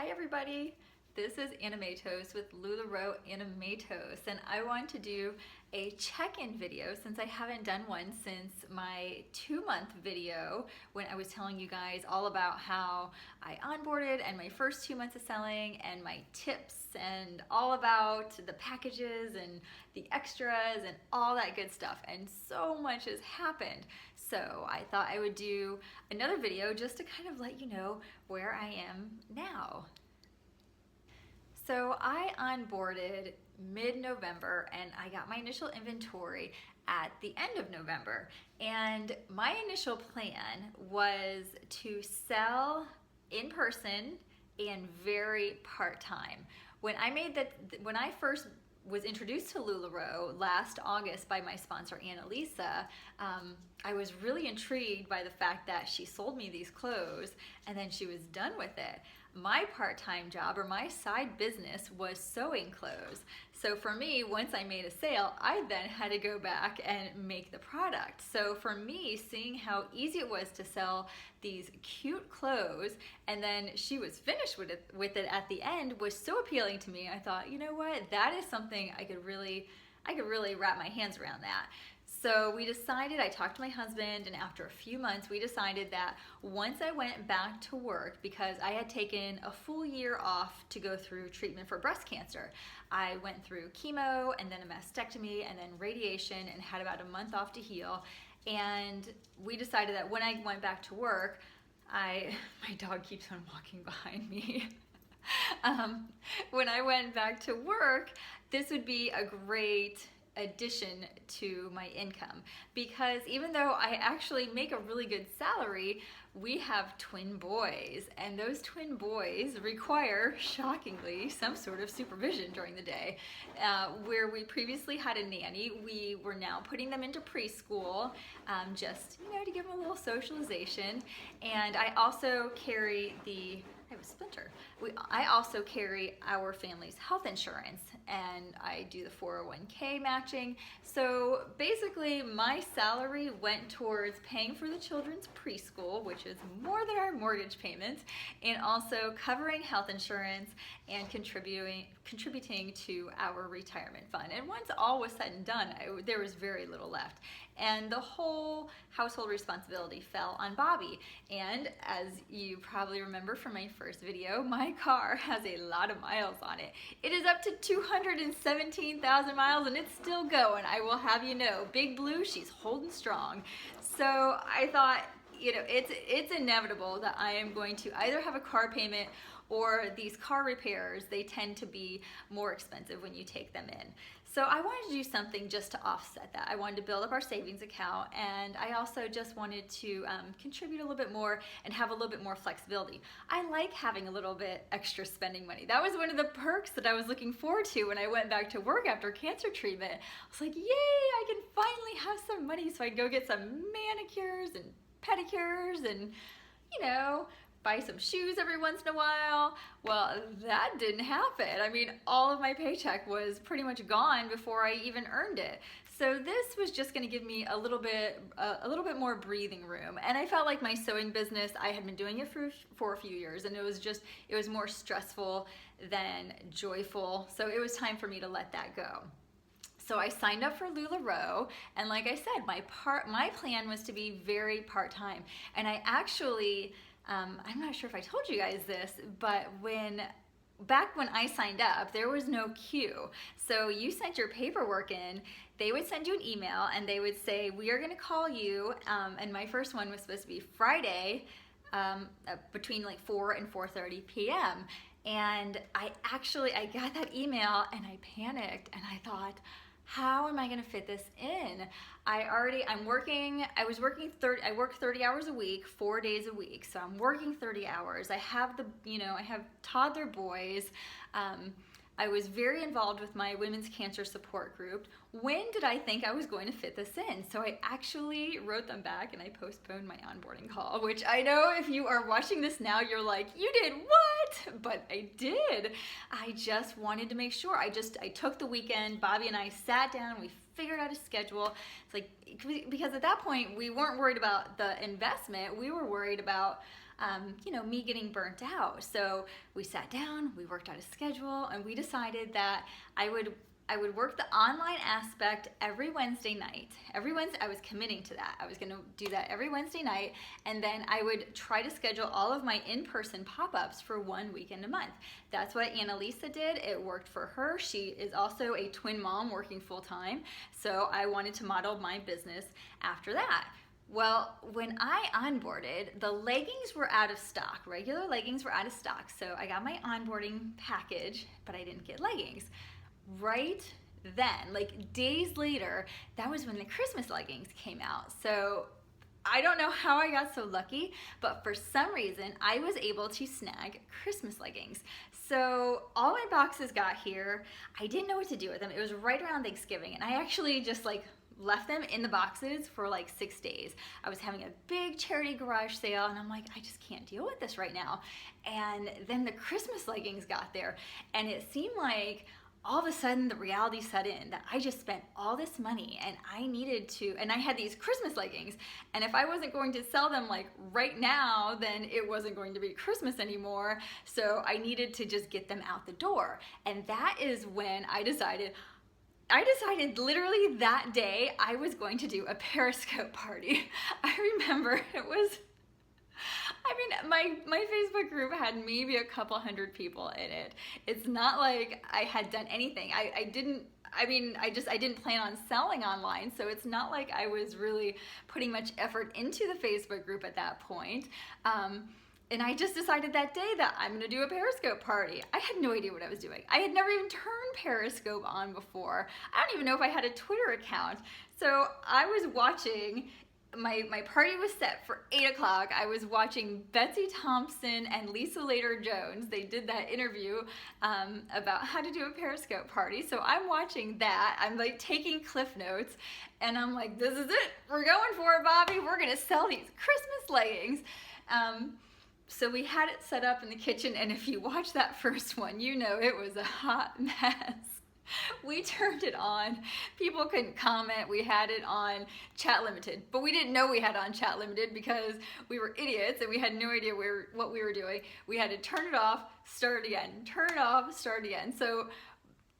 Hi everybody, this is Animatos with LuLaRoe Animatos, and I want to do a check-in video since I haven't done one since my 2-month video when I was telling you guys all about how I onboarded and my first 2 months of selling and my tips and all about the packages and the extras and all that good stuff, and so much has happened. So I thought I would do another video just to kind of let you know where I am now. So I onboarded mid-November and I got my initial inventory at the end of November. And my initial plan was to sell in person and very part-time. When I first was introduced to LuLaRoe last August by my sponsor Annalisa, I was really intrigued by the fact that she sold me these clothes and then she was done with it. My part-time job or my side business was sewing clothes. So for me, once I made a sale, I then had to go back and make the product. So for me, seeing how easy it was to sell these cute clothes and then she was finished with it at the end was so appealing to me. I thought, you know what, that is something I could really wrap my hands around that. So we decided, I talked to my husband, and after a few months we decided that once I went back to work, because I had taken a full year off to go through treatment for breast cancer. I went through chemo and then a mastectomy and then radiation and had about a month off to heal. And we decided that when I went back to work, my dog keeps on walking behind me. When I went back to work, this would be a great addition to my income, because even though I actually make a really good salary, we have twin boys, and those twin boys require, shockingly, some sort of supervision during the day. Where we previously had a nanny, we were now putting them into preschool, just to give them a little socialization. And I also carry I have a splinter. I also carry our family's health insurance, and I do the 401k matching. So basically my salary went towards paying for the children's preschool, which is more than our mortgage payments, and also covering health insurance and contributing to our retirement fund. And once all was said and done, there was very little left. And the whole household responsibility fell on Bobby. And as you probably remember from my first video, my car has a lot of miles on it. It is up to 217,000 miles and it's still going. I will have you know, Big Blue, she's holding strong. So I thought, it's inevitable that I am going to either have a car payment or these car repairs. They tend to be more expensive when you take them in. So I wanted to do something just to offset that. I wanted to build up our savings account, and I also just wanted to contribute a little bit more and have a little bit more flexibility. I like having a little bit extra spending money. That was one of the perks that I was looking forward to when I went back to work after cancer treatment. I was like, yay, I can finally have some money so I can go get some manicures and pedicures and, buy some shoes every once in a while. Well, that didn't happen. I mean, all of my paycheck was pretty much gone before I even earned it. So this was just going to give me a little bit more breathing room. And I felt like my sewing business, I had been doing it for a few years, and it was more stressful than joyful. So it was time for me to let that go. So I signed up for LuLaRoe, and like I said, my plan was to be very part-time. And I actually, I'm not sure if I told you guys this, but back when I signed up, there was no queue. So you sent your paperwork in, they would send you an email and they would say, we are gonna call you, and my first one was supposed to be Friday, between like 4 and 4:30 p.m. And I got that email and I panicked and I thought, how am I gonna fit this in? I work 30 hours a week, 4 days a week. So I'm working 30 hours. I have I have toddler boys. I was very involved with my women's cancer support group. When did I think I was going to fit this in? So I actually wrote them back and I postponed my onboarding call, which I know if you are watching this now, you're like, you did what? But I did. I just wanted to make sure. I took the weekend, Bobby and I sat down, we figured out a schedule. It's like, because at that point we weren't worried about the investment, we were worried about me getting burnt out. So we sat down, we worked out a schedule, and we decided that I would work the online aspect every Wednesday night. Every Wednesday, I was committing to that. I was gonna do that every Wednesday night, and then I would try to schedule all of my in-person pop-ups for 1 weekend a month. That's what Annalisa did. It worked for her. She is also a twin mom working full-time, so I wanted to model my business after that. Well, when I onboarded, the leggings were out of stock. Regular leggings were out of stock, so I got my onboarding package, but I didn't get leggings. Right then, like days later, that was when the Christmas leggings came out. So I don't know how I got so lucky, but for some reason I was able to snag Christmas leggings. So all my boxes got here. I didn't know what to do with them. It was right around Thanksgiving, and I actually just left them in the boxes for 6 days. I was having a big charity garage sale, and I'm like, I just can't deal with this right now. And then the Christmas leggings got there, and it seemed like all of a sudden the reality set in that I just spent all this money, and I needed to, and I had these Christmas leggings, and if I wasn't going to sell them right now, then it wasn't going to be Christmas anymore. So I needed to just get them out the door. And that is when I decided literally that day I was going to do a Periscope party. I remember my Facebook group had maybe a couple hundred people in it. It's not like I had done anything. I didn't plan on selling online, so it's not like I was really putting much effort into the Facebook group at that point. And I just decided that day that I'm gonna do a Periscope party. I had no idea what I was doing. I had never even turned Periscope on before. I don't even know if I had a Twitter account. So I was watching, my party was set for 8 o'clock. I was watching Betsy Thompson and Lisa Later Jones. They did that interview about how to do a Periscope party. So I'm watching that. I'm taking cliff notes, and I'm like, this is it. We're going for it, Bobby. We're gonna sell these Christmas leggings. So we had it set up in the kitchen, and if you watch that first one, you know it was a hot mess. We turned it on. People couldn't comment. We had it on chat limited, but we didn't know we had it on chat limited because we were idiots and we had no idea what we were doing. We had to turn it off, start it again, turn it off, start again. So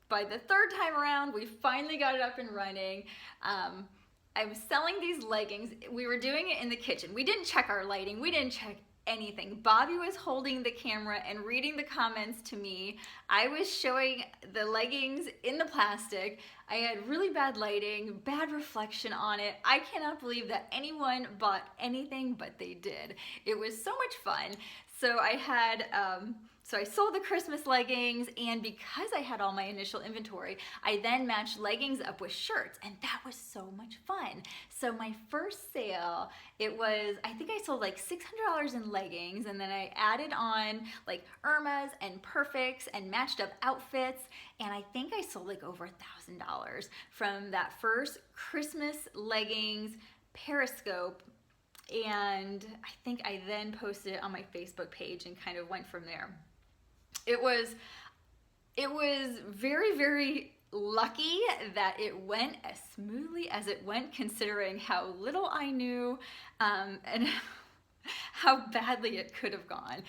by the third time around, we finally got it up and running. I was selling these leggings. We were doing it in the kitchen. We didn't check our lighting. We didn't check anything. Bobby was holding the camera and reading the comments to me. I was showing the leggings in the plastic. I had really bad lighting, bad reflection on it. I cannot believe that anyone bought anything, but they did. It was so much fun. So I sold the Christmas leggings, and because I had all my initial inventory, I then matched leggings up with shirts, and that was so much fun. So my first sale, I think I sold $600 in leggings, and then I added on Irmas and Perfects and matched up outfits, and I think I sold over $1,000 from that first Christmas leggings Periscope. And I think I then posted it on my Facebook page and kind of went from there. It was very, very lucky that it went as smoothly as it went, considering how little I knew and how badly it could have gone.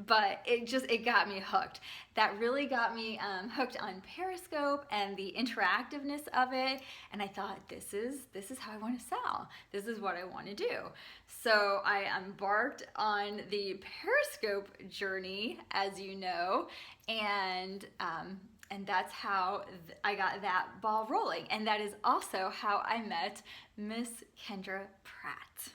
But it got me hooked. That really got me hooked on Periscope and the interactiveness of it. And I thought, this is how I want to sell. This is what I want to do. So I embarked on the Periscope journey, as you know, and that's how I got that ball rolling. And that is also how I met Miss Kendra Pratt.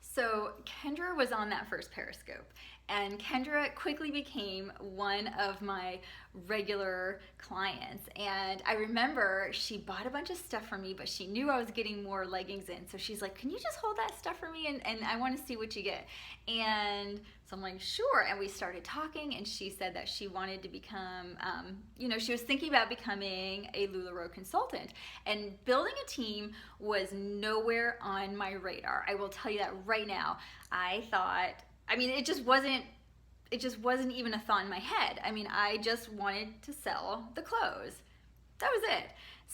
So Kendra was on that first Periscope, and Kendra quickly became one of my regular clients. And I remember she bought a bunch of stuff for me, but she knew I was getting more leggings in. So she's like, can you just hold that stuff for me? And I want to see what you get. And so I'm like, sure. And we started talking, and she said that she wanted to become, she was thinking about becoming a LuLaRoe consultant. And building a team was nowhere on my radar. I will tell you that right now. I thought, it just wasn't even a thought in my head. I just wanted to sell the clothes. that was it.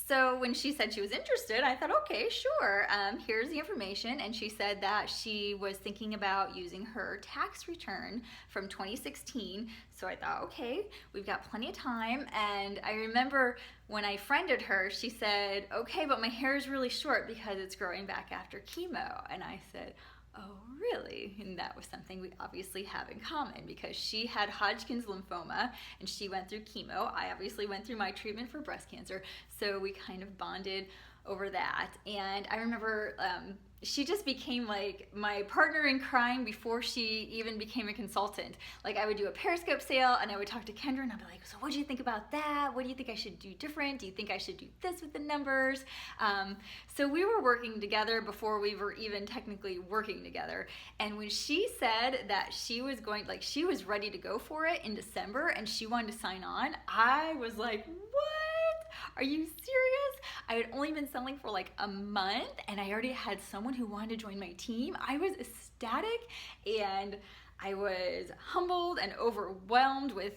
So when she said she was interested, I thought, okay, sure, here's the information. And she said that she was thinking about using her tax return from 2016. So I thought, okay, we've got plenty of time. And I remember when I friended her, she said, okay, but my hair is really short because it's growing back after chemo. And I said, oh, really? And that was something we obviously have in common, because she had Hodgkin's lymphoma and she went through chemo. I obviously went through my treatment for breast cancer, so we kind of bonded over that. And I remember she just became like my partner in crime before she even became a consultant. Like, I would do a Periscope sale and I would talk to Kendra and I'd be like, so what do you think about that? What do you think I should do different? Do you think I should do this with the numbers? So we were working together before we were even technically working together. And when she said that she was going, like, she was ready to go for it in December and she wanted to sign on, I was like, what? Are you serious? I had only been selling for like a month and I already had someone who wanted to join my team. I was ecstatic and I was humbled and overwhelmed with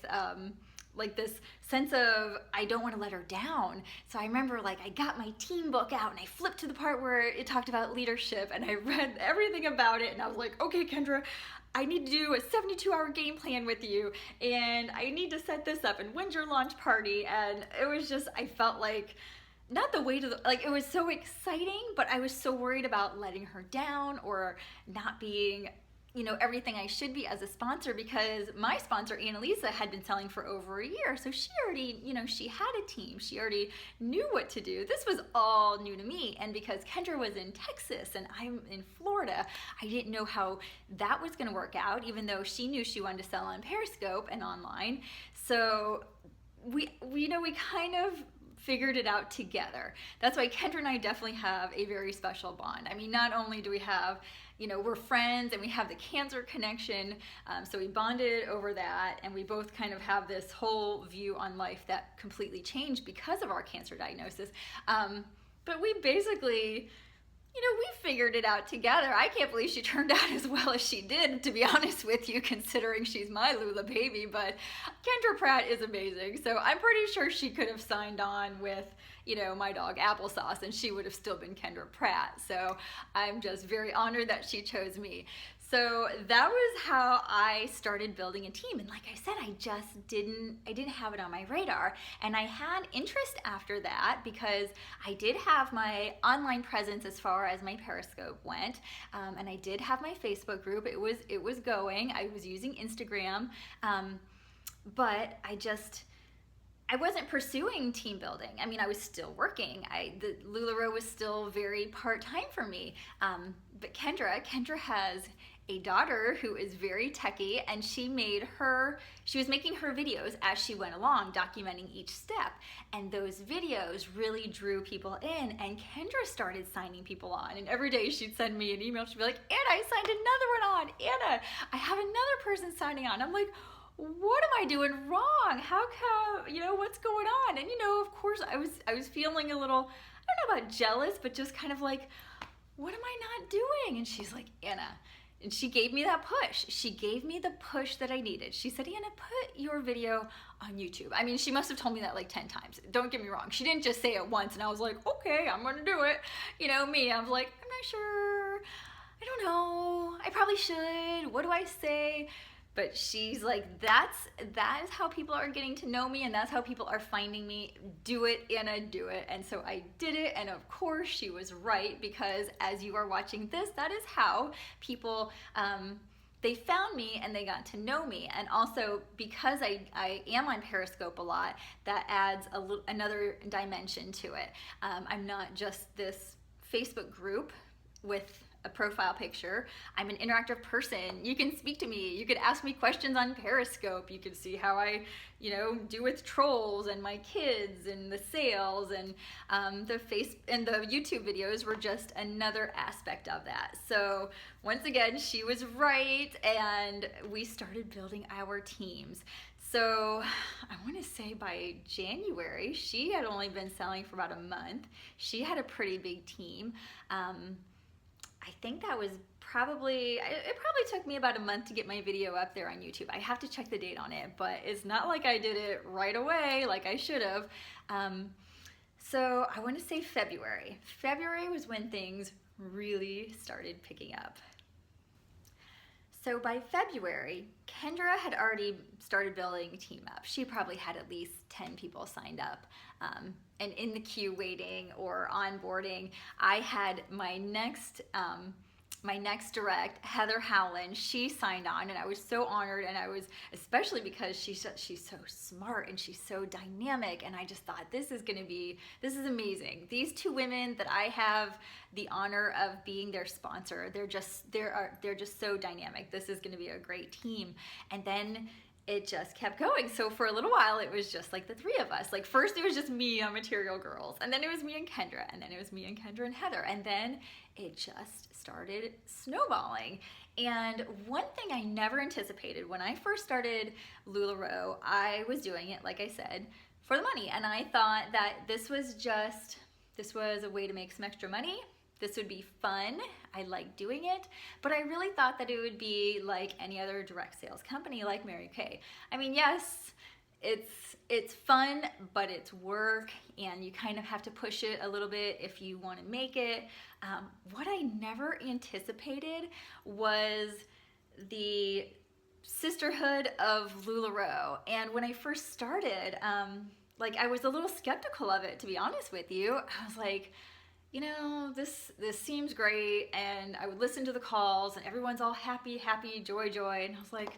like this sense of I don't want to let her down. So I remember, like, I got my team book out and I flipped to the part where it talked about leadership and I read everything about it and I was like, okay, Kendra, I need to do a 72-hour game plan with you and I need to set this up and when's your launch party? And it was just, I felt like, not the weight of the, like, it was so exciting, but I was so worried about letting her down or not being, you know, everything I should be as a sponsor, because my sponsor, Annalisa, had been selling for over a year. So she already, you know, she had a team. She already knew what to do. This was all new to me. And because Kendra was in Texas and I'm in Florida, I didn't know how that was going to work out, even though she knew she wanted to sell on Periscope and online. So we you know, we kind of figured it out together. That's why Kendra and I definitely have a very special bond. I mean, not only do we have, you know, we're friends and we have the cancer connection, so we bonded over that, and we both kind of have this whole view on life that completely changed because of our cancer diagnosis. But we basically, you know, we figured it out together. I can't believe she turned out as well as she did, to be honest with you, considering she's my Lula baby. But Kendra Pratt is amazing. So I'm pretty sure she could have signed on with, you know, my dog Applesauce and she would have still been Kendra Pratt. So I'm just very honored that she chose me. So that was how I started building a team. And like I said, I didn't have it on my radar. And I had interest after that because I did have my online presence as far as my Periscope went. And I did have my Facebook group. It was going. I was using Instagram. But I wasn't pursuing team building. I mean, I was still working. The LuLaRoe was still very part-time for me. But Kendra has a daughter who is very techie, and she was making her videos as she went along, documenting each step. And those videos really drew people in, and Kendra started signing people on. And every day she'd send me an email. She'd be like, Anna, I signed another one on. Anna, I have another person signing on. I'm like, what am I doing wrong? How come, you know, what's going on? And, you know, of course I was feeling a little, I don't know about jealous, but just kind of like, what am I not doing? And she's like, Anna, and she gave me that push. She gave me the push that I needed. She said, Anna, put your video on YouTube. I mean, she must have told me that like 10 times. Don't get me wrong. She didn't just say it once and I was like, okay, I'm gonna do it. You know, me, I was like, I'm not sure. I don't know. I probably should. What do I say? But she's like, that is how people are getting to know me, and that's how people are finding me. Do it, Anna, do it. And so I did it, and of course she was right, because as you are watching this, that is how people, they found me and they got to know me. And also because I am on Periscope a lot, that adds another dimension to it. I'm not just this Facebook group with a profile picture. I'm an interactive person. You can speak to me. You could ask me questions on Periscope. You could see how I, you know, do with trolls and my kids and the sales, and the YouTube videos were just another aspect of that. So once again, she was right, and we started building our teams. So I want to say by January, she had only been selling for about a month. She had a pretty big team. I think that was it probably took me about a month to get my video up there on YouTube. I have to check the date on it, but it's not like I did it right away like I should have. So I want to say February. February was when things really started picking up. So by February, Kendra had already started building a team up. She probably had at least 10 people signed up and in the queue waiting or onboarding. I had my next direct, Heather Howland, she signed on, and I was so honored, and I was, especially because she's so smart and she's so dynamic, and I just thought, this is amazing. These two women that I have the honor of being their sponsor, they're just so dynamic. This is gonna be a great team. And then it just kept going. So for a little while, it was just like the three of us. Like first it was just me on Material Girls, and then it was me and Kendra, and then it was me and Kendra and Heather, and then it just started snowballing. And one thing I never anticipated when I first started LuLaRoe, I was doing it, like I said, for the money. And I thought that this was a way to make some extra money. This would be fun. I like doing it, but I really thought that it would be like any other direct sales company like Mary Kay. I mean, yes, it's fun, but it's work, and you kind of have to push it a little bit if you want to make it. What I never anticipated was the sisterhood of LuLaRoe. And when I first started, I was a little skeptical of it, to be honest with you. I was like, you know, this seems great, and I would listen to the calls, and everyone's all happy, joy, and I was like,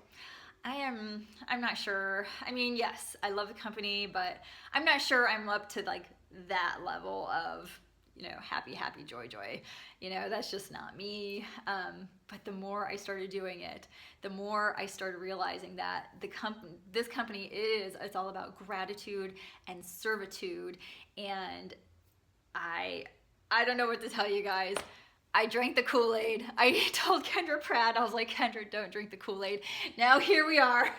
I'm not sure. I mean, yes, I love the company, but I'm not sure I'm up to like that level of, you know, happy, joy. You know, that's just not me. But the more I started doing it, the more I started realizing that this company it's all about gratitude and servitude, and I don't know what to tell you guys. I drank the Kool-Aid. I told Kendra Pratt, I was like, Kendra, don't drink the Kool-Aid. Now here we are.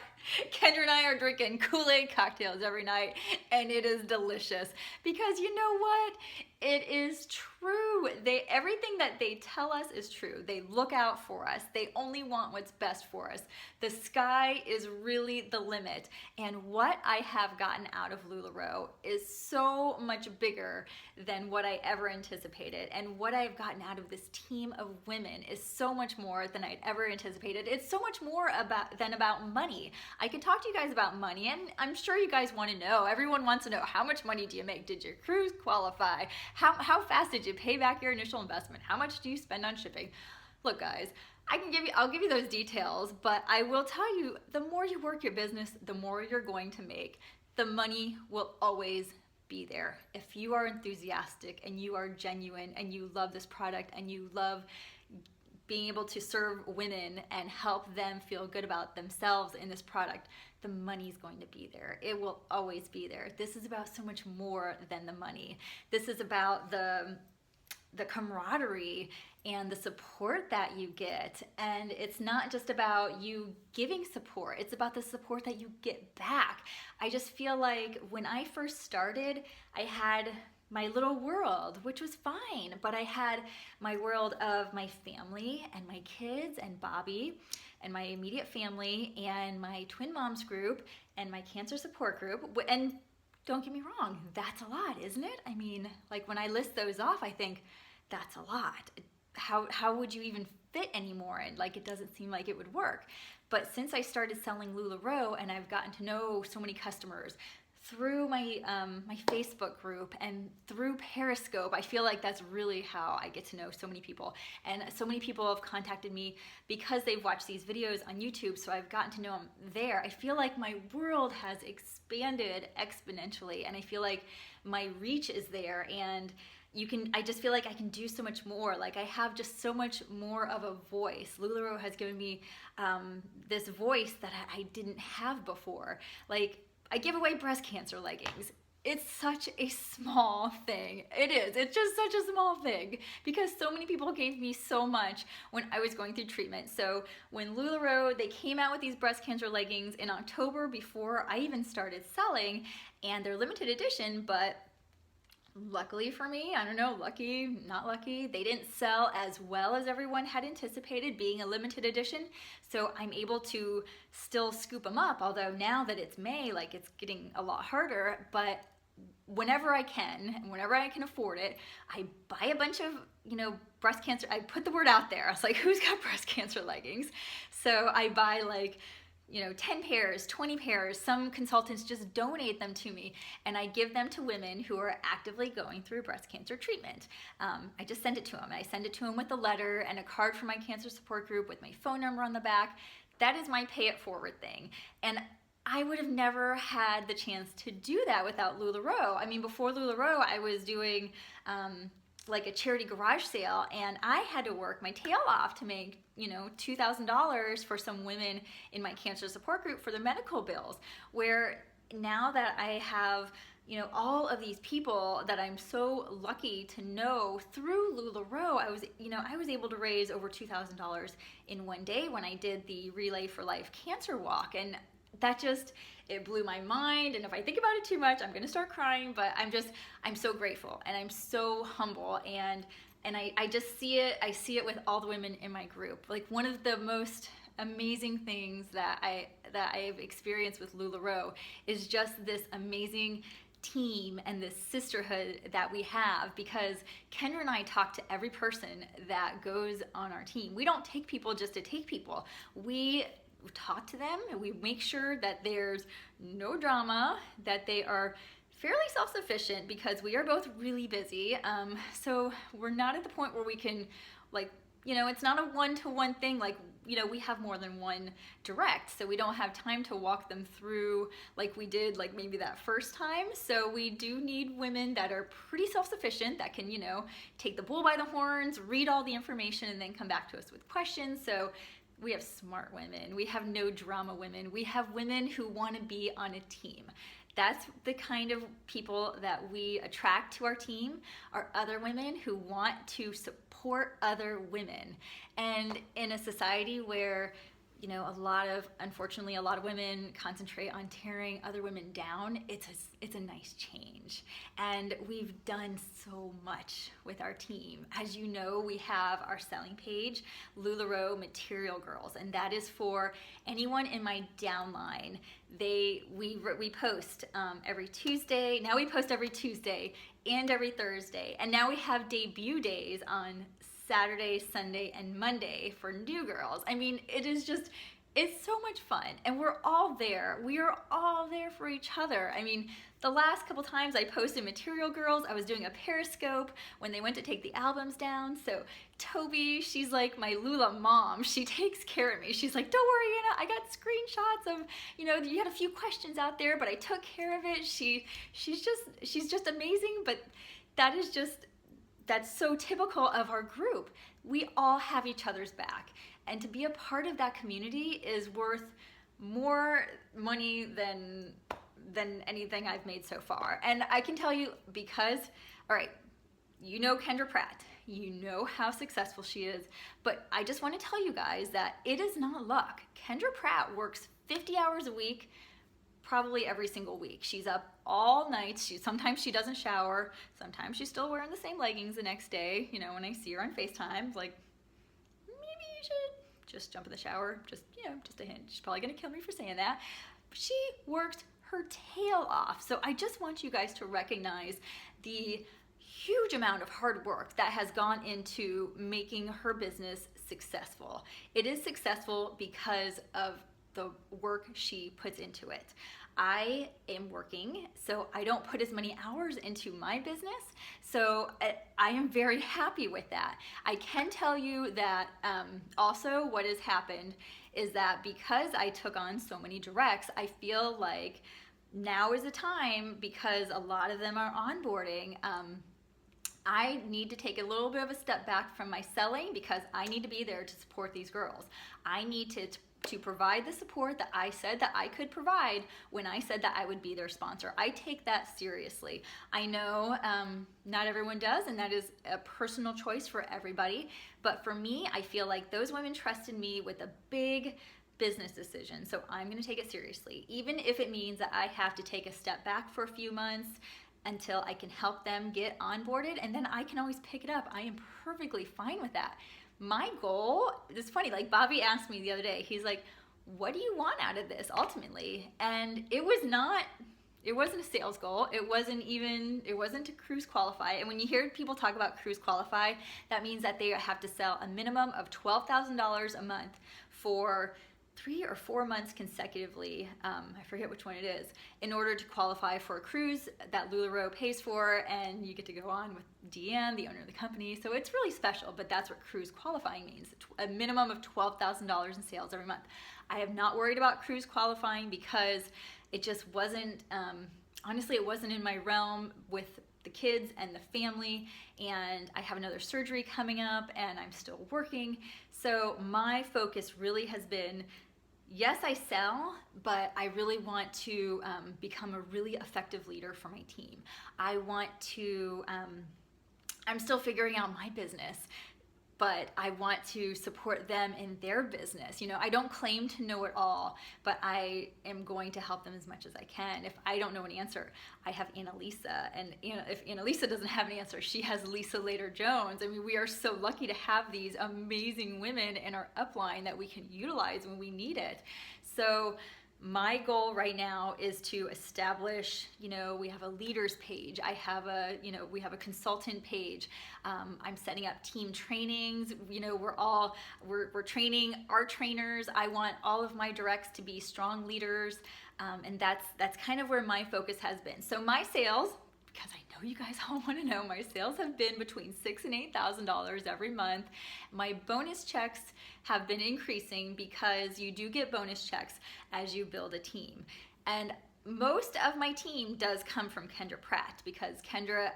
Kendra and I are drinking Kool-Aid cocktails every night, and it is delicious. Because you know what? It is true. Everything that they tell us is true. They look out for us. They only want what's best for us. The sky is really the limit. And what I have gotten out of LuLaRoe is so much bigger than what I ever anticipated. And what I've gotten out of this team of women is so much more than I'd ever anticipated. It's so much more than about money. I could talk to you guys about money, and I'm sure you guys want to know. Everyone wants to know, how much money do you make? Did your cruise qualify? How fast did you pay back your initial investment? How much do you spend on shipping? Look, guys, I'll give you those details, but I will tell you, the more you work your business, the more you're going to make. The money will always be there. If you are enthusiastic and you are genuine and you love this product and you love being able to serve women and help them feel good about themselves in this product, the money's going to be there. It will always be there. This is about so much more than the money. This is about the camaraderie and the support that you get. And it's not just about you giving support, it's about the support that you get back. I just feel like when I first started, I had my little world, which was fine, but I had my world of my family and my kids and Bobby and my immediate family and my twin moms group and my cancer support group. And don't get me wrong, that's a lot, isn't it? I mean, like when I list those off, I think that's a lot. How would you even fit anymore? And like, it doesn't seem like it would work. But since I started selling LuLaRoe and I've gotten to know so many customers through my Facebook group and through Periscope, I feel like that's really how I get to know so many people. And so many people have contacted me because they've watched these videos on YouTube, so I've gotten to know them there. I feel like my world has expanded exponentially, and I feel like my reach is there, and I just feel like I can do so much more. Like I have just so much more of a voice. LuLaRoe has given me this voice that I didn't have before. Like, I give away breast cancer leggings. It's such a small thing. It is. It's just such a small thing because so many people gave me so much when I was going through treatment. So when LuLaRoe, they came out with these breast cancer leggings in October before I even started selling, and they're limited edition, but luckily for me, I don't know, lucky, not lucky, they didn't sell as well as everyone had anticipated, being a limited edition. So I'm able to still scoop them up, although now that it's May, like it's getting a lot harder, but whenever I can, and whenever I can afford it, I buy a bunch of, breast cancer. I put the word out there. I was like, who's got breast cancer leggings? So I buy like, 10 pairs, 20 pairs. Some consultants just donate them to me, and I give them to women who are actively going through breast cancer treatment. I just send it to them. I send it to them with a letter and a card from my cancer support group with my phone number on the back. That is my pay it forward thing. And I would have never had the chance to do that without LuLaRoe. I mean, before LuLaRoe, I was doing like a charity garage sale, and I had to work my tail off to make, $2,000 for some women in my cancer support group for their medical bills. Where now that I have, all of these people that I'm so lucky to know through LuLaRoe, I was able to raise over $2,000 in one day when I did the Relay for Life cancer walk. And that it blew my mind. And if I think about it too much, I'm gonna start crying, but I'm so grateful, and I'm so humble, and I just see it. I see it with all the women in my group. Like, one of the most amazing things that I've experienced with LuLaRoe is just this amazing team and this sisterhood that we have, because Kendra and I talk to every person that goes on our team. We don't take people just to take people. We talk to them, and we make sure that there's no drama, that they are fairly self-sufficient, because we are both really busy. So we're not at the point where we can, it's not a one-to-one thing. We have more than one direct, so we don't have time to walk them through like we did, maybe that first time. So we do need women that are pretty self-sufficient, that can, take the bull by the horns, read all the information, and then come back to us with questions. So we have smart women. We have no drama women. We have women who want to be on a team. That's the kind of people that we attract to our team, are other women who want to support other women. And in a society where, unfortunately, a lot of women concentrate on tearing other women down, it's a nice change. And we've done so much with our team. As you know, we have our selling page, LuLaRoe Material Girls, and that is for anyone in my downline. We post every Tuesday. Now we post every Tuesday and every Thursday. And now we have debut days on Saturday, Sunday, and Monday for new girls. I mean, it's so much fun, and we're all there. We are all there for each other. I mean, the last couple times I posted Material Girls, I was doing a Periscope when they went to take the albums down. So Toby, she's like my Lula mom. She takes care of me. She's like, don't worry, Anna, I got screenshots of, you had a few questions out there, but I took care of it. She's just amazing. But that's so typical of our group. We all have each other's back. And to be a part of that community is worth more money than anything I've made so far. And I can tell you, because, all right, Kendra Pratt, you know how successful she is, but I just want to tell you guys that it is not luck. Kendra Pratt works 50 hours a week, probably every single week. She's up all night. Sometimes she doesn't shower. Sometimes she's still wearing the same leggings the next day. When I see her on FaceTime, like, maybe you should just jump in the shower. Just a hint. She's probably gonna kill me for saying that. She works her tail off. So I just want you guys to recognize the huge amount of hard work that has gone into making her business successful. It is successful because of the work she puts into it. I am working, so I don't put as many hours into my business, so I am very happy with that. I can tell you that also what has happened is that because I took on so many directs, I feel like now is the time, because a lot of them are onboarding. I need to take a little bit of a step back from my selling, because I need to be there to support these girls. I need to provide the support that I said that I could provide when I said that I would be their sponsor. I take that seriously. I know not everyone does, and that is a personal choice for everybody. But for me, I feel like those women trusted me with a big business decision. So I'm going to take it seriously, even if it means that I have to take a step back for a few months until I can help them get onboarded, and then I can always pick it up. I am perfectly fine with that. My goal, it's funny, like Bobby asked me the other day, he's like, what do you want out of this ultimately? And it was not it wasn't a sales goal. It wasn't to cruise qualify. And when you hear people talk about cruise qualify, that means that they have to sell a minimum of $12,000 a month for 3 or 4 months consecutively, I forget which one it is, in order to qualify for a cruise that LuLaRoe pays for, and you get to go on with Deanne, the owner of the company. So it's really special, but that's what cruise qualifying means, a minimum of $12,000 in sales every month. I have not worried about cruise qualifying because it just wasn't, honestly, it wasn't in my realm with the kids and the family, and I have another surgery coming up and I'm still working. So my focus really has been, yes, I sell, but I really want to become a really effective leader for my team. I want to, I'm still figuring out my business, but I want to support them in their business. You know, I don't claim to know it all, but I am going to help them as much as I can. If I don't know an answer, I have Annalisa, and if Annalisa doesn't have an answer, she has Lisa Later Jones. I mean, we are so lucky to have these amazing women in our upline that we can utilize when we need it. So my goal right now is to establish, we have a leaders page. I have we have a consultant page. I'm setting up team trainings. We're training our trainers. I want all of my directs to be strong leaders. And that's kind of where my focus has been. So my sales, because I know you guys all want to know, my sales have been between $6,000 and $8,000 every month. My bonus checks have been increasing because you do get bonus checks as you build a team. And most of my team does come from Kendra Pratt, because Kendra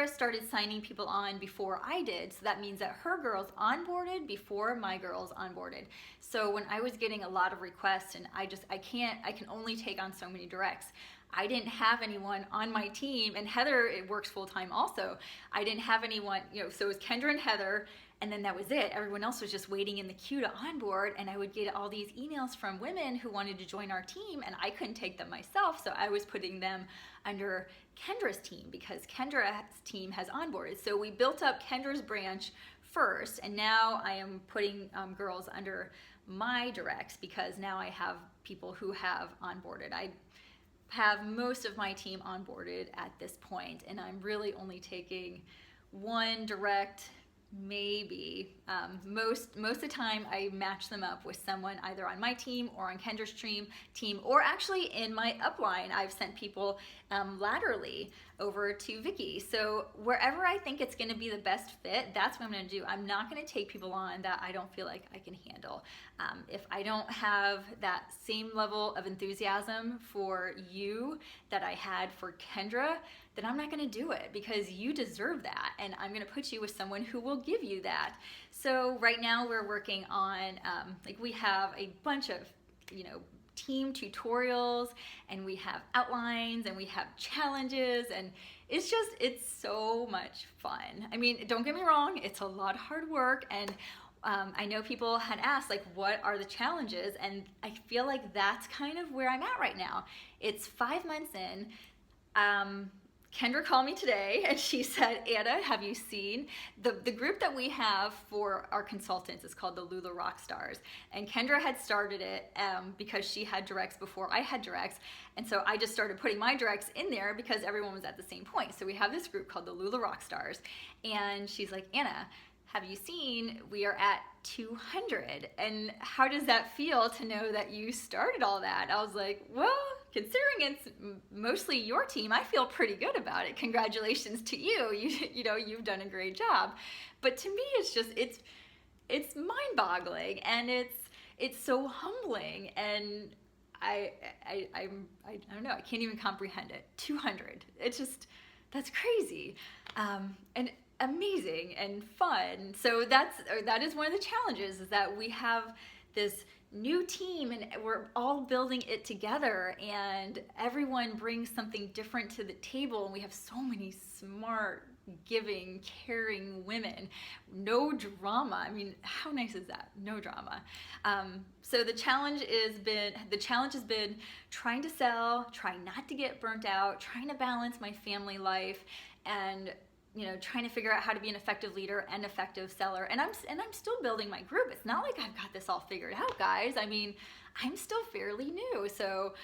started signing people on before I did, so that means that her girls onboarded before my girls onboarded. So when I was getting a lot of requests, and I can only take on so many directs, I didn't have anyone on my team, and Heather, it works full-time also. I didn't have anyone, so it was Kendra and Heather, and then that was it. Everyone else was just waiting in the queue to onboard, and I would get all these emails from women who wanted to join our team, and I couldn't take them myself, so I was putting them under Kendra's team because Kendra's team has onboarded. So we built up Kendra's branch first, and now I am putting girls under my directs because now I have people who have onboarded. I have most of my team onboarded at this point, and I'm really only taking one direct, maybe. Most of the time I match them up with someone either on my team or on Kendra's team, or actually in my upline I've sent people laterally over to Vicky. So wherever I think it's going to be the best fit, that's what I'm going to do. I'm not going to take people on that I don't feel like I can handle. If I don't have that same level of enthusiasm for you that I had for Kendra, then I'm not going to do it, because you deserve that, and I'm going to put you with someone who will give you that. So right now we're working on, we have a bunch of, team tutorials, and we have outlines, and we have challenges, and it's so much fun. I mean, don't get me wrong, it's a lot of hard work, and I know people had asked, what are the challenges? And I feel like that's kind of where I'm at right now. It's 5 months in. Kendra called me today and she said, Anna, have you seen the group that we have for our consultants is called the LuLaRoe Rock Stars. And Kendra had started it because she had directs before I had directs. And so I just started putting my directs in there because everyone was at the same point. So we have this group called the LuLaRoe Rock Stars. And she's like, Anna, have you seen, we are at 200. And how does that feel to know that you started all that? I was like, well, considering it's mostly your team, I feel pretty good about it. Congratulations to you. You've done a great job. But to me, it's mind-boggling, and it's so humbling, and I don't know, I can't even comprehend it. 200. That's crazy. And amazing and fun. So that is one of the challenges, is that we have this new team and we're all building it together, and everyone brings something different to the table, and we have so many smart, giving, caring women. No drama. I mean, how nice is that? No drama. So the challenge has been trying to sell, trying not to get burnt out, trying to balance my family life, and trying to figure out how to be an effective leader and effective seller. And I'm still building my group. It's not like I've got this all figured out, guys. I mean, I'm still fairly new. So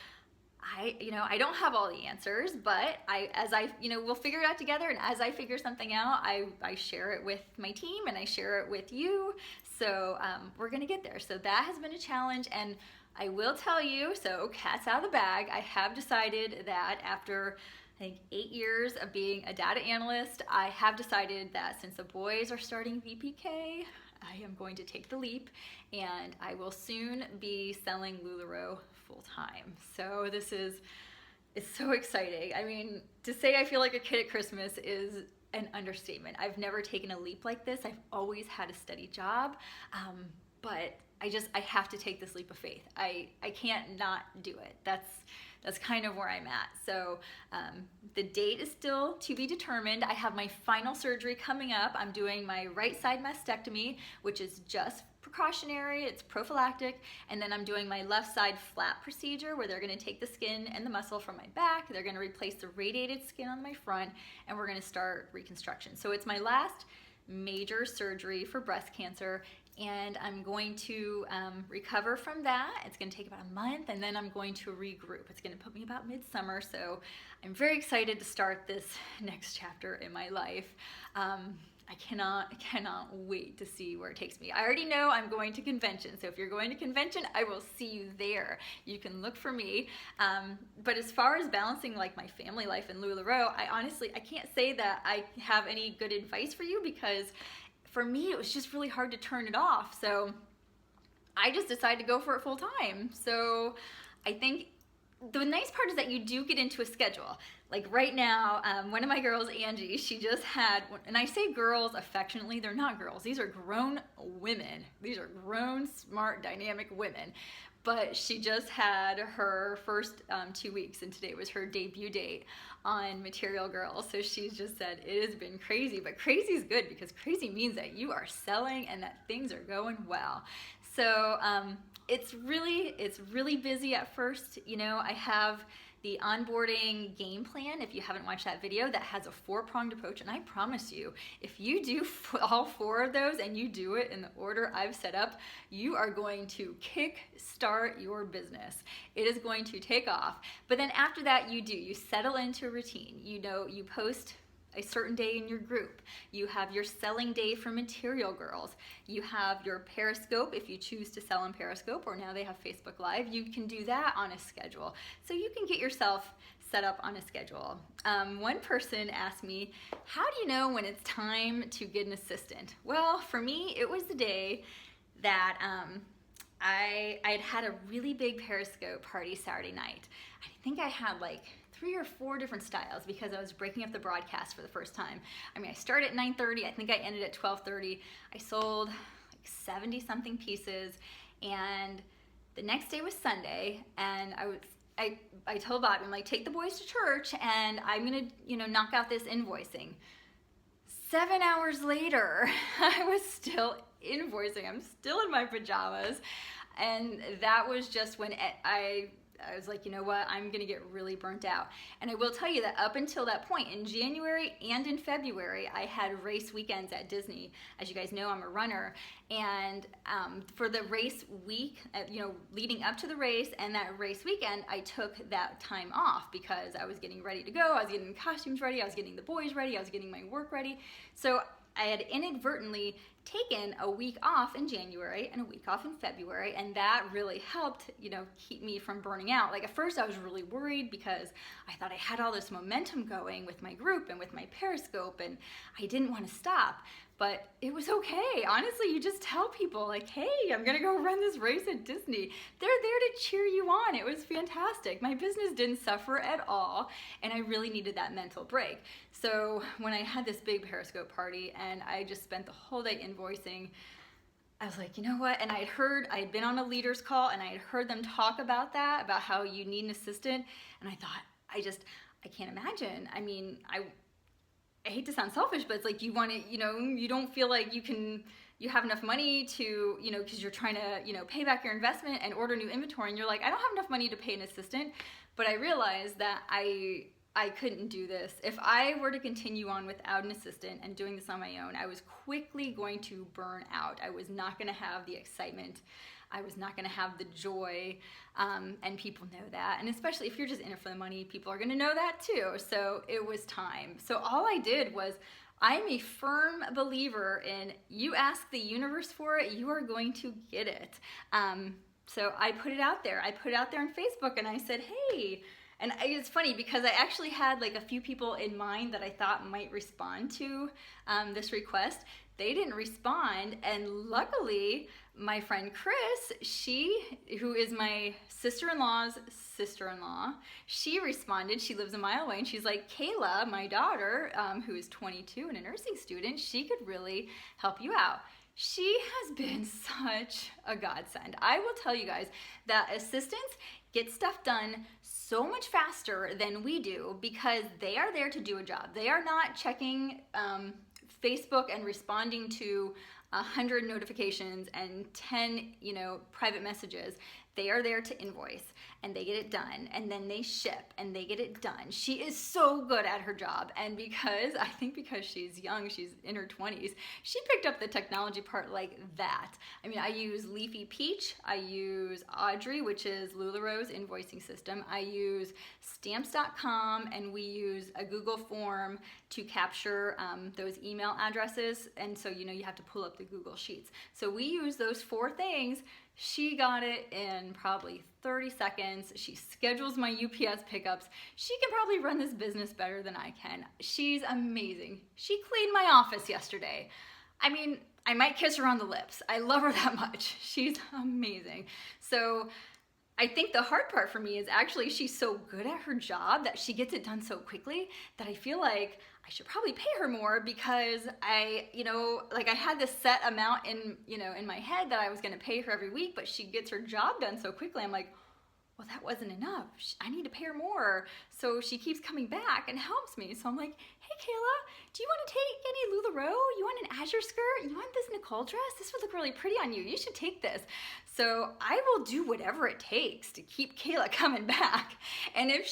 I don't have all the answers, but we'll figure it out together. And as I figure something out, I share it with my team and I share it with you. So we're gonna get there. So that has been a challenge, and I will tell you, so cat's out of the bag, I have decided that after I think 8 years of being a data analyst, I have decided that since the boys are starting VPK, I am going to take the leap, and I will soon be selling LuLaRoe full time. So it's so exciting. I mean, to say I feel like a kid at Christmas is an understatement. I've never taken a leap like this. I've always had a steady job, but I have to take this leap of faith. I can't not do it. That's kind of where I'm at. So the date is still to be determined. I have my final surgery coming up. I'm doing my right side mastectomy, which is just precautionary, it's prophylactic, and then I'm doing my left side flap procedure where they're gonna take the skin and the muscle from my back, they're gonna replace the radiated skin on my front, and we're gonna start reconstruction. So it's my last major surgery for breast cancer, and I'm going to recover from that. It's gonna take about a month, and then I'm going to regroup. It's gonna put me about midsummer, so I'm very excited to start this next chapter in my life. I cannot wait to see where it takes me. I already know I'm going to convention, so if you're going to convention, I will see you there. You can look for me. But as far as balancing like my family life and LuLaRoe, I can't say that I have any good advice for you, because for me, it was just really hard to turn it off. So I just decided to go for it full time. So I think the nice part is that you do get into a schedule. Like right now, one of my girls, Angie, she just had, and I say girls affectionately, they're not girls. These are grown women. These are grown, smart, dynamic women. But she just had her first 2 weeks, and today was her debut date on Material Girl. So she's just said, it has been crazy, but crazy is good, because crazy means that you are selling and that things are going well. So it's really busy at first. I have the onboarding game plan, if you haven't watched that video, that has a 4-pronged approach, and I promise you, if you do all 4 of those and you do it in the order I've set up, you are going to kick-start your business. It is going to take off. But then after that, you settle into a routine. You post a certain day in your group. You have your selling day for Material Girls. You have your Periscope if you choose to sell on Periscope, or now they have Facebook Live. You can do that on a schedule. So you can get yourself set up on a schedule. One person asked me, how do you know when it's time to get an assistant? Well, for me, it was the day that I had a really big Periscope party Saturday night. I think I had like 3 or 4 different styles, because I was breaking up the broadcast for the first time. I mean, I started at 9:30, I think I ended at 12:30. I sold like 70 something pieces, and the next day was Sunday, and I told Bobby, I'm like, take the boys to church, and I'm gonna knock out this invoicing. 7 hours later, I was still invoicing. I'm still in my pajamas, and that was just when I was like, you know what, I'm gonna get really burnt out. And I will tell you that up until that point, in January and in February, I had race weekends at Disney. As you guys know, I'm a runner, and for the race week, leading up to the race and that race weekend, I took that time off because I was getting ready to go. I was getting costumes ready, I was getting the boys ready, I was getting my work ready. So I had inadvertently taken a week off in January and a week off in February, and that really helped, keep me from burning out. Like at first I was really worried because I thought I had all this momentum going with my group and with my Periscope, and I didn't want to stop. But it was okay. Honestly, you just tell people like, hey, I'm gonna go run this race at Disney. They're there to cheer you on. It was fantastic. My business didn't suffer at all, and I really needed that mental break. So when I had this big Periscope party and I just spent the whole day invoicing, I was like, you know what? And I had been on a leaders call, and I had heard them talk about that, about how you need an assistant. And I thought, I can't imagine. I mean, I hate to sound selfish, but it's like you want to, you don't feel like you have enough money to, because you're trying to, pay back your investment and order new inventory, and you're like, I don't have enough money to pay an assistant. But I realized that I couldn't do this. If I were to continue on without an assistant and doing this on my own, I was quickly going to burn out. I was not going to have the excitement I was not going to have the joy, and people know that. And especially if you're just in it for the money, people are going to know that too. So it was time. So all I did was, I'm a firm believer in, you ask the universe for it, you are going to get it. So I put it out there. I put it out there on Facebook, and I said, hey. And it's funny because I actually had like a few people in mind that I thought might respond to this request. They didn't respond, and luckily my friend Chris, who is my sister-in-law's sister-in-law, she responded. She lives a mile away, and she's like, Kayla, my daughter, who is 22 and a nursing student, she could really help you out. She has been such a godsend. I will tell you guys that assistants get stuff done so much faster than we do because they are there to do a job. They are not checking Facebook and responding to 100 notifications and 10, private messages. They are there to invoice, and they get it done, and then they ship, and they get it done. She is so good at her job, and because she's young, she's in her 20s, she picked up the technology part like that. I mean, I use Leafy Peach, I use Audrey, which is LuLaRoe's invoicing system, I use Stamps.com, and we use a Google form to capture those email addresses, and so you have to pull up the Google Sheets. So we use those 4 things. She got it in probably 30 seconds. She schedules my UPS pickups. She can probably run this business better than I can. She's amazing. She cleaned my office yesterday. I mean, I might kiss her on the lips. I love her that much. She's amazing. So I think the hard part for me is actually she's so good at her job that she gets it done so quickly that I feel like I should probably pay her more because I had this set amount in my head that I was going to pay her every week, but she gets her job done so quickly. I'm like, well, that wasn't enough. I need to pay her more. So she keeps coming back and helps me. So I'm like, hey, Kayla, do you want to take any LuLaRoe? You want an azure skirt? You want this Nicole dress? This would look really pretty on you. You should take this. So I will do whatever it takes to keep Kayla coming back. And if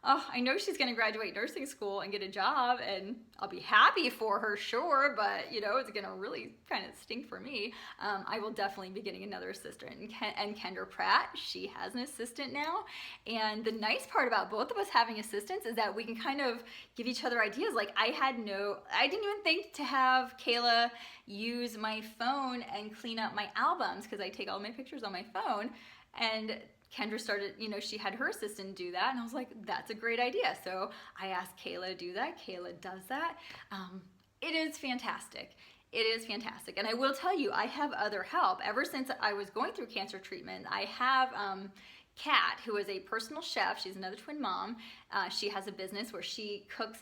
I know she's going to graduate nursing school and get a job, and I'll be happy for her, sure, but it's going to really kind of stink for me. I will definitely be getting another assistant. And Kendra Pratt, she has an assistant now. And the nice part about both of us having assistants is that we can kind of give each other ideas. Like I didn't even think to have Kayla use my phone and clean up my albums because I take all my pictures on my phone. And Kendra started, she had her assistant do that, and I was like, that's a great idea. So I asked Kayla to do that. Kayla does that. It is fantastic. It is fantastic. And I will tell you, I have other help. Ever since I was going through cancer treatment, I have Kat, who is a personal chef. She's another twin mom. She has a business where she cooks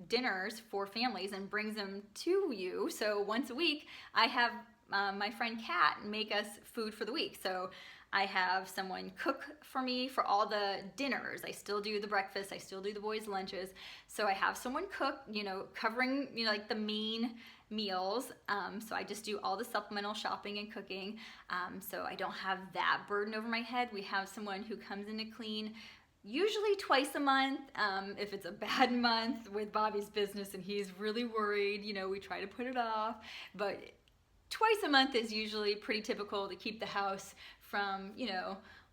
dinners for families and brings them to you. So once a week, I have my friend Kat make us food for the week. So I have someone cook for me for all the dinners. I still do the breakfast. I still do the boys' lunches. So I have someone cook, covering, like the main meals. So I just do all the supplemental shopping and cooking. So I don't have that burden over my head. We have someone who comes in to clean usually twice a month. If it's a bad month with Bobby's business and he's really worried, we try to put it off. But twice a month is usually pretty typical to keep the house from,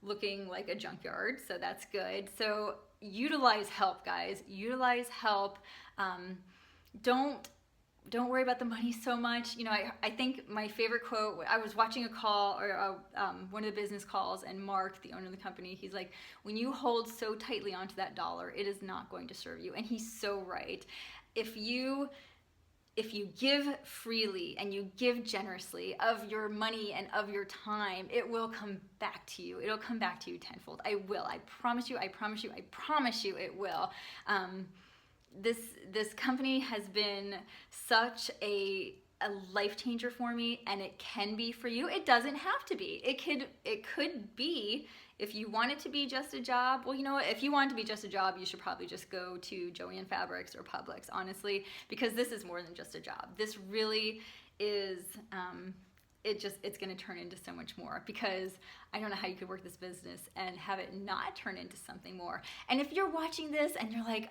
looking like a junkyard. So that's good. So utilize help, guys. Utilize help. Don't worry about the money so much. I think my favorite quote, I was watching a call or one of the business calls, and Mark, the owner of the company, he's like, when you hold so tightly onto that dollar, it is not going to serve you. And he's so right. If you give freely and you give generously of your money and of your time, it will come back to you. It'll come back to you tenfold. I promise you, I promise you, I promise you it will. This company has been such a life changer for me, and it can be for you. It doesn't have to be. It could be. If you want it to be just a job, well, if you want it to be just a job, you should probably just go to Joann Fabrics or Publix, honestly, because this is more than just a job. This really is, it's going to turn into so much more, because I don't know how you could work this business and have it not turn into something more. And if you're watching this and you're like,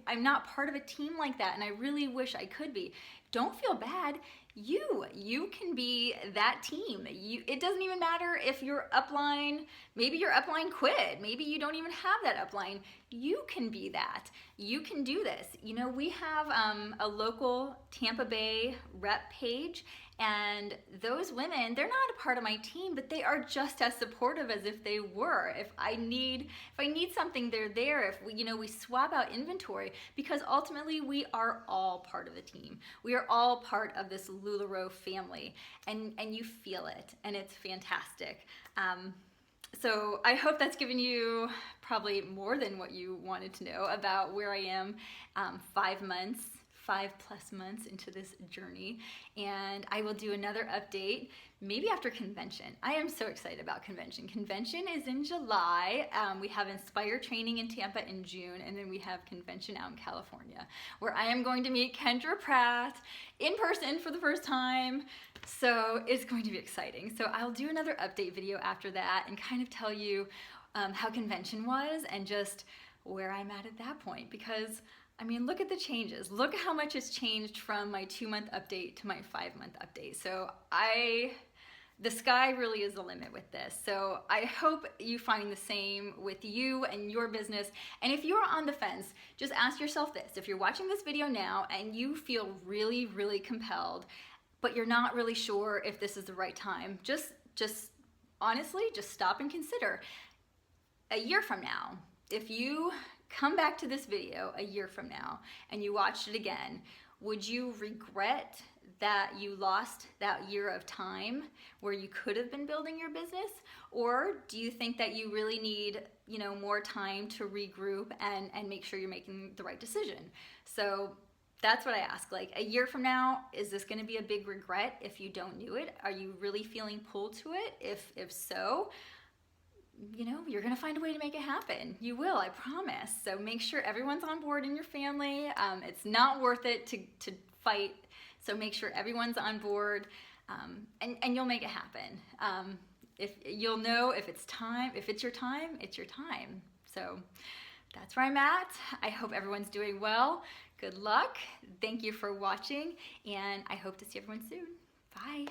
I'm not part of a team like that, and I really wish I could be, don't feel bad. You can be that team. It doesn't even matter if your upline, maybe your upline quit, maybe you don't even have that upline. You can be that. You can do this. You know, we have a local Tampa Bay rep page, and those women, they're not a part of my team, but they are just as supportive as if they were. If I need something, they're there. If we swap out inventory, because ultimately we are all part of the team. We are all part of this LuLaRoe family, and you feel it, and it's fantastic. So I hope that's given you probably more than what you wanted to know about where I am 5+ months into this journey, and I will do another update maybe after convention. I am so excited about convention. Convention is in July. We have Inspire training in Tampa in June, and then we have convention out in California, where I am going to meet Kendra Pratt in person for the first time. So it's going to be exciting. So I'll do another update video after that and kind of tell you how convention was and just where I'm at that point, because I mean, look at the changes. Look at how much has changed from my 2-month update to my 5-month update. So the sky really is the limit with this. So I hope you find the same with you and your business. And if you're on the fence, just ask yourself this. If you're watching this video now and you feel really, really compelled, but you're not really sure if this is the right time, just honestly, just stop and consider. A year from now, if you come back to this video a year from now and you watched it again, would you regret that you lost that year of time where you could have been building your business? Or do you think that you really need, more time to regroup and make sure you're making the right decision? So that's what I ask. Like, a year from now, is this going to be a big regret if you don't do it? Are you really feeling pulled to it? If so, you're going to find a way to make it happen. You will, I promise. So make sure everyone's on board in your family. It's not worth it to fight. So make sure everyone's on board, and you'll make it happen. If you'll know if it's time, if it's your time, it's your time. So that's where I'm at. I hope everyone's doing well. Good luck. Thank you for watching, and I hope to see everyone soon. Bye.